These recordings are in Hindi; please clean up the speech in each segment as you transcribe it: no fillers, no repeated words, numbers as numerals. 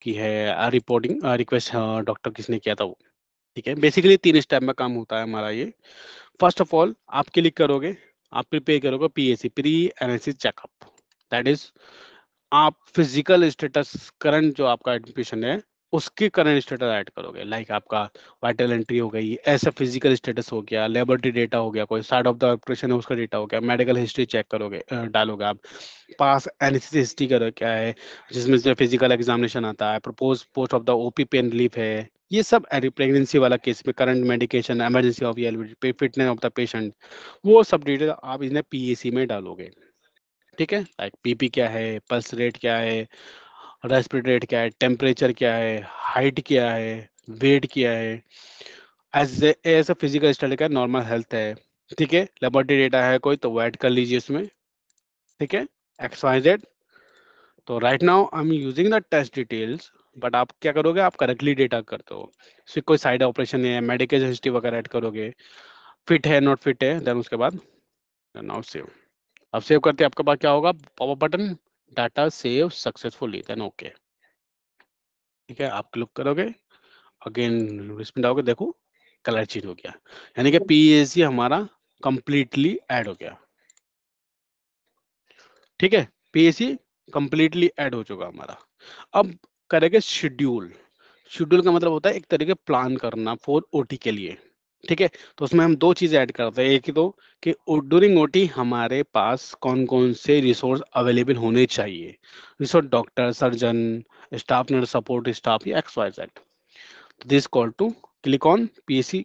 की है रिपोर्टिंग रिक्वेस्ट डॉक्टर किसने किया था वो। ठीक है, बेसिकली 3 स्टेप में काम होता है हमारा ये। फर्स्ट ऑफ ऑल आप क्लिक करोगे, आप प्रिपेयर करोगे PAC, pre analysis checkup. That is आप फिजिकल स्टेटस करंट जो आपका एडमिशन है उसके करंट स्टेटस ऐड करोगे। लाइक आपका वाइटल एंट्री हो गई, ऐसा फिजिकल स्टेटस हो गया, लेबोरेटरी डेटा हो गया, कोई साइड ऑफ द ऑपरेशन है उसका डेटा हो गया, मेडिकल हिस्ट्री चेक करोगे, डालोगे आप। पास एनालिसिस हिस्ट्री करो क्या है, जिसमें से फिजिकल एग्जामिनेशन आता है, propose post of the OP pain relief है, ये सब प्रेगनेंसी वाला केस में current medication, emergency of fitness of the patient, वो सब डिटेल आप इन्हें पीएसी में डालोगे। ठीक है, लाइक पीपी क्या है, पल्स रेट क्या है, रेस्पिरेटरी रेट क्या है, टेम्परेचर क्या है, हाइट क्या है, वेट क्या है, एज ए फिजिकल स्टडी का नॉर्मल हेल्थ है। ठीक है, लेबोरेटरी डेटा है कोई तो वो ऐड कर लीजिए उसमें। ठीक है, एक्स वाई जेड। तो right now I am using the test details, but आप क्या करोगे, आप करेक्टली डेटा करते हो। फिर कोई साइड ऑपरेशन है, मेडिकल हिस्ट्री वगैरह ऐड करोगे, फिट है नॉट फिट है, देन उसके बाद नाउ सेव। अब सेव करते आपके पास क्या होगा, popup button, data save successfully, then okay. ठीक है, आप क्लिक करोगे, अगेन इसमें डालोगे, देखो कलर चेंज हो गया, यानी कि पीएससी हमारा कंप्लीटली ऐड हो गया। ठीक है, पीएससी कंप्लीटली ऐड हो चुका हमारा। अब करेंगे शेड्यूल। शेड्यूल का मतलब होता है एक तरीके प्लान करना फॉर ओटी के लिए। ठीक है, तो उसमें हम दो चीजें ऐड करते हैं। एक ही तो कि ड्यूरिंग ओटी हमारे पास कौन कौन से रिसोर्स अवेलेबल होने चाहिए, resource doctor, surgeon, staff nurse, support staff, या X Y Z. This call to click on PSC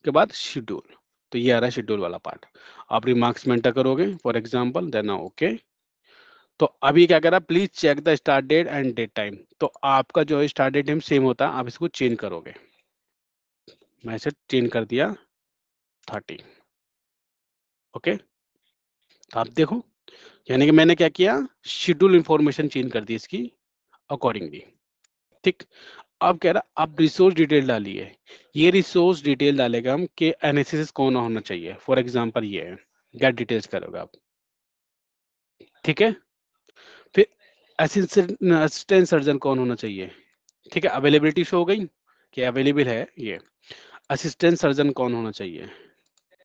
के बाद शेड्यूल। तो ये आ रहा है शेड्यूल वाला पार्ट। आप रिमार्क्स में एंटर करोगे फॉर एग्जाम्पल, देन ओके। तो अभी क्या करा, please check the start date end date time. तो आपका जो है स्टार्ट डेट टाइम सेम होता है, आप इसको चेंज करोगे। मैं इसे चेंज कर दिया 30। ओके, तो आप देखो, यानी कि मैंने क्या किया, शेड्यूल इंफॉर्मेशन चेंज कर दी इसकी अकॉर्डिंगली। ठीक, अब कह रहा आप रिसोर्स डिटेल डालिए। ये रिसोर्स डिटेल डालेगा हम कि एनालिसिस कौन होना चाहिए। फॉर एग्जांपल ये है, गेट डिटेल्स करोगे आप। ठीक है, फिर असिस्टेंट सर्जन कौन होना चाहिए। ठीक है, अवेलेबिलिटी शो हो गई कि अवेलेबल है ये। असिस्टेंट सर्जन कौन होना चाहिए,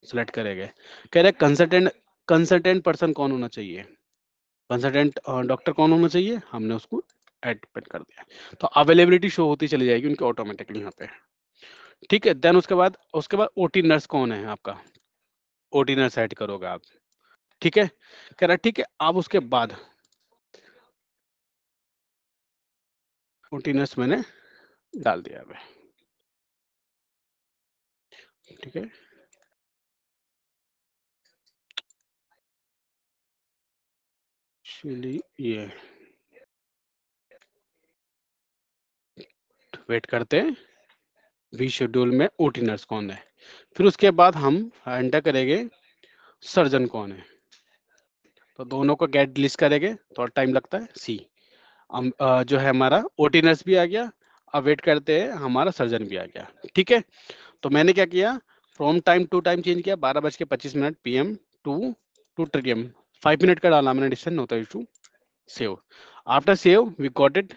सिलेक्ट करेंगे। कह रहे कंसल्टेंट, कंसल्टेंट पर्सन कौन होना चाहिए, कंसल्टेंट डॉक्टर कौन होना चाहिए, हमने उसको ऐड कर दिया। तो अवेलेबिलिटी शो होती चली जाएगी उनकी ऑटोमेटिकली यहाँ पे। ठीक है, देन उसके बाद ओटी नर्स कौन है आपका, ओटी नर्स ऐड करोगे आप। ठीक है, कह रहा ठीक है, आप उसके बाद ओटी नर्स मैंने डाल दिया है। ठीक है, चलिए ये वेट करते हैं, वी शेड्यूल में ओटी नर्स कौन है। फिर उसके बाद हम एंटर करेंगे सर्जन कौन है। तो दोनों को गेट लिस्ट करेंगे, थोड़ा टाइम लगता है। सी हम जो है हमारा ओटी नर्स भी आ गया। अब वेट करते हैं, हमारा सर्जन भी आ गया। ठीक है, तो मैंने क्या किया, from time to time change किया, 12:25 PM टू 2 PM, 5 मिनट का डाला मैंने डिस्टेंस, होता है issue. Save, after save we got it,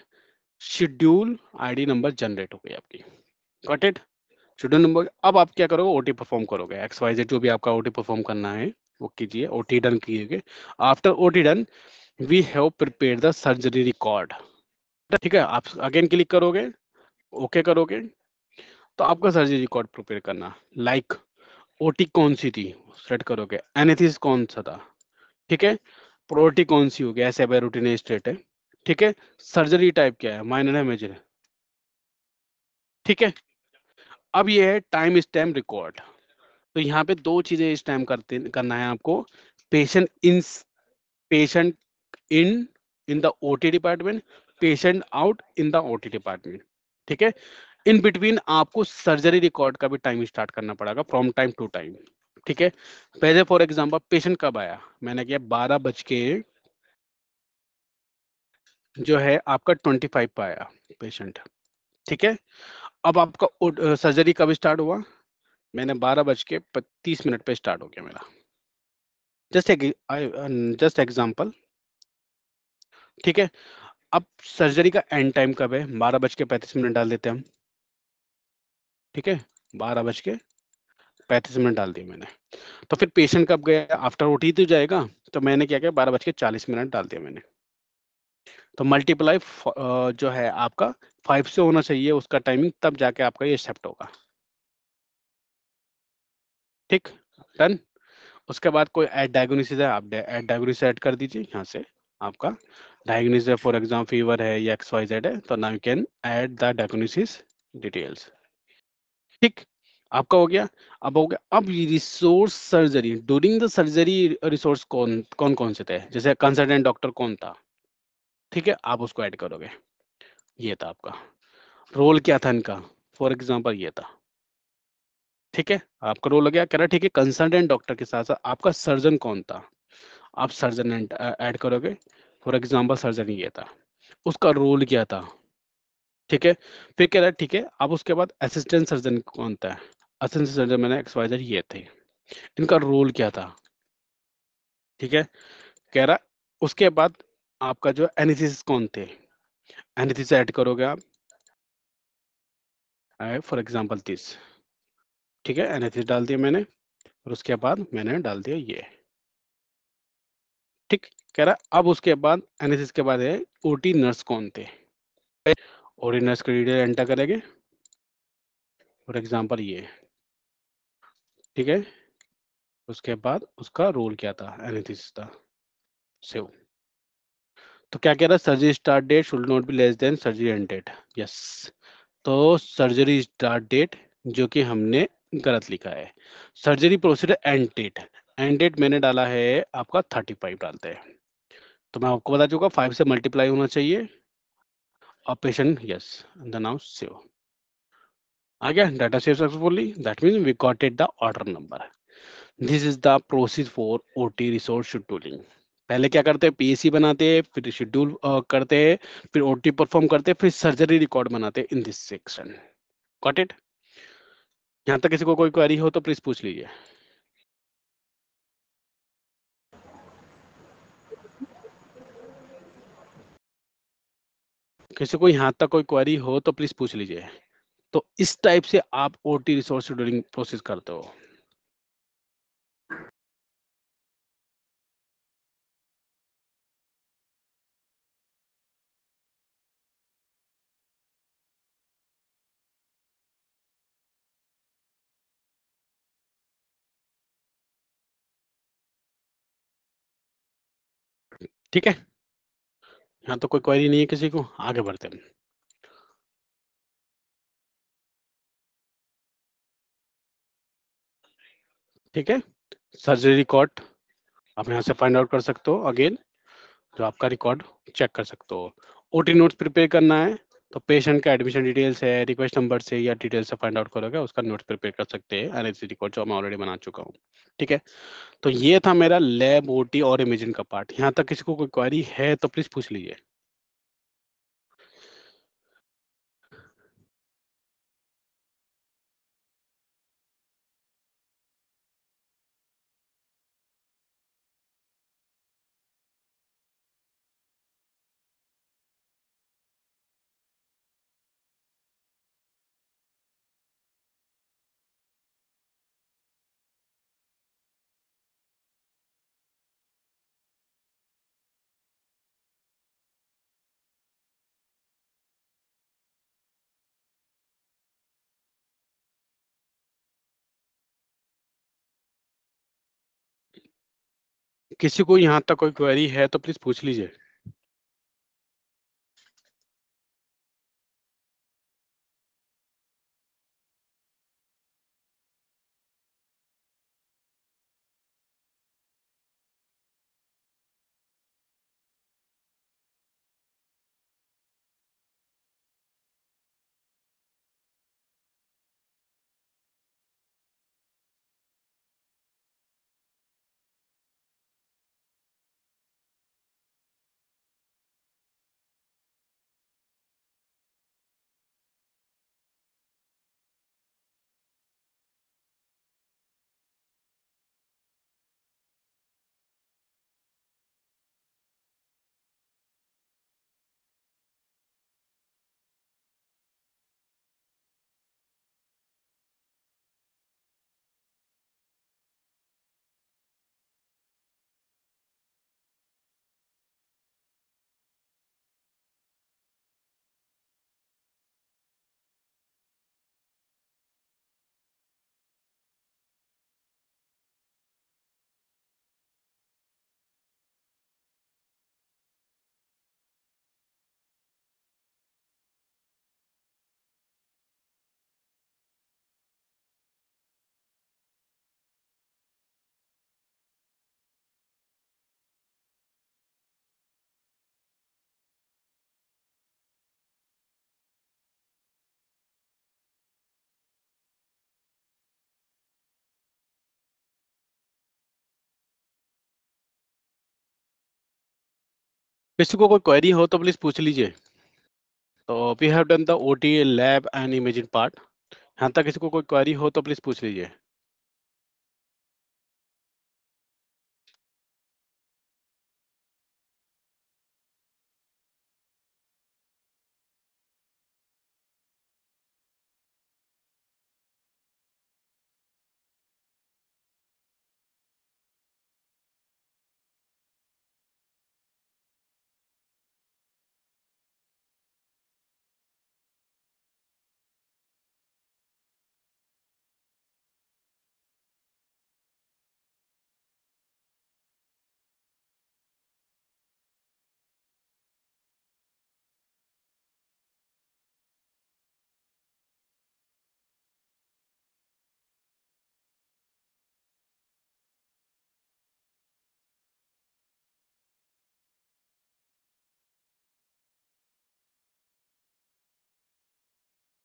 schedule ID number generate हो गई आपकी। Got it, schedule number. अब आप क्या करोगे, ओटी परफॉर्म करोगे, एक्स वाई जेड जो भी आपका ओटी परफॉर्म करना है वो कीजिए, ओटी डन कीजिए। After OT done we have prepare the surgery record. ठीक है, आप अगेन क्लिक करोगे, ओके करोगे, तो आपका सर्जरी रिकॉर्ड प्रिपेयर करना। लाइक ओटी कौन सी थी सेट करोगे, एनेथिस कौन सा था। ठीक है, प्रोटी कौन सी होगी, ऐसे रूटीन स्टेट है। ठीक है, सर्जरी टाइप क्या है, माइनर है मेजर है। ठीक है, अब ये है टाइम स्टैम्प रिकॉर्ड। तो यहाँ पे दो चीजें इस टाइम करना है आपको। Patient in, patient in in the OT department, patient out in the OT department. ठीक है, इन बिटवीन आपको सर्जरी रिकॉर्ड का भी टाइम स्टार्ट करना पड़ेगा फ्रॉम टाइम टू टाइम। ठीक है, पहले फॉर एग्जांपल पेशेंट कब आया, मैंने किया 12 बज के जो है आपका 25 पे आया पेशेंट। ठीक है, अब आपका सर्जरी कब स्टार्ट हुआ, मैंने 12:30 पे स्टार्ट हो गया मेरा। Just just example. ठीक है, अब सर्जरी का एंड टाइम कब है? 12:35 डाल देते हैं हम, ठीक है, 12:35 डाल दिया मैंने। तो फिर पेशेंट कब गया? आफ्टर ओटी तो जाएगा, तो मैंने क्या किया, 12:40 डाल दिया मैंने। तो मल्टीप्लाई जो है आपका 5 से होना चाहिए उसका टाइमिंग, तब जाके आपका ये शिफ्ट होगा। ठीक, डन। उसके बाद कोई ऐड डायग्नोसिस है, आप ऐड डायग्नोसिस ऐड कर दीजिए यहाँ से। आपका डायग्नोसिस है, फॉर एग्जाम्पल फीवर है या XYZ है, तो now you can add the diagnosis details. ठीक, आपका हो गया। अब हो गया, अब resource surgery, during the surgery resource कौन कौन कौन से थे, जैसे कंसल्टेंट डॉक्टर कौन था, ठीक है, आप उसको ऐड करोगे। ये था आपका रोल, क्या था इनका, फॉर एग्जाम्पल ये था, ठीक है, आपका रोल हो गया, कह रहा ठीक है, कंसल्टेंट डॉक्टर के साथ साथ आपका सर्जन कौन था, आप सर्जन ऐड करोगे। फॉर एग्जाम्पल सर्जन ये था, उसका रोल क्या था, ठीक है। फिर कह रहा है ठीक है, अब उसके बाद असिस्टेंट सर्जन कौन था, असिस्टेंट सर्जन मैंने XYZ ये थे, इनका रोल क्या था, ठीक है। कह रहा उसके बाद आपका जो एनेस्थीसिस्ट कौन थे, एनेस्थीसिस्ट ऐड करोगे आप, फॉर एग्जांपल दिस, ठीक है, एनेस्थीसिस्ट डाल दिया मैंने, और उसके बाद मैंने डाल दिया ये। ठीक, कह रहा अब उसके बाद एनेस्थीसिस्ट के बाद है ओटी नर्स कौन थे, ओटी नर्स की डिटेल एंटर करेंगे, फॉर एग्जांपल ये, ठीक है। उसके बाद उसका रोल क्या था, एनेस्थीसिस्ट था, सेव। तो क्या कह रहा है, surgery start date should not be less than surgery end date, yes. तो सर्जरी स्टार्ट डेट जो कि हमने गलत लिखा है, सर्जरी प्रोसीजर एंड डेट मैंने डाला है आपका 35 डालते हैं, तो मैं आपको बता चुका 5 से मल्टीप्लाई होना चाहिए, और patient yes, the now save आ गया, data save successfully, that mean we got it the order number. This is the process for OT resource scheduling. पहले क्या करते हैं, पीएससी बनाते हैं, फिर शेड्यूल करते हैं, फिर ओटी परफॉर्म करते हैं, फिर सर्जरी रिकॉर्ड बनाते हैं in this section. Got it? यहाँ तक किसी को कोई क्वेरी हो तो प्लीज पूछ लीजिए। किसी को यहाँ तक कोई क्वेरी हो तो प्लीज पूछ लीजिए। तो इस टाइप से आप ओटी रिसोर्स शेड्यूलिंग प्रोसेस करते हो। ठीक है, यहाँ तो कोई क्वेरी नहीं है किसी को, आगे बढ़ते हैं। ठीक है, सर्जरी रिकॉर्ड आप यहाँ से फाइंड आउट कर सकते हो, अगेन जो आपका रिकॉर्ड चेक कर सकते हो। ओटी नोट्स प्रिपेयर करना है तो पेशेंट का एडमिशन डिटेल्स है, रिक्वेस्ट नंबर से या डिटेल से फाइंड आउट करोगे, उसका नोट्स प्रिपेयर कर सकते हैं, एनएससी रिकॉर्ड जो मैं ऑलरेडी बना चुका हूँ। ठीक है, तो ये था मेरा लैब, ओटी और इमेजिन का पार्ट। यहाँ तक किसी को कोई क्वेरी है तो प्लीज पूछ लीजिए। किसी को यहाँ तक कोई क्वेरी है तो प्लीज पूछ लीजिए। किसी को कोई क्वेरी हो तो प्लीज पूछ लीजिए। तो we have done the OT lab and imaging part. यहाँ तक किसी को कोई क्वेरी हो तो प्लीज पूछ लीजिए।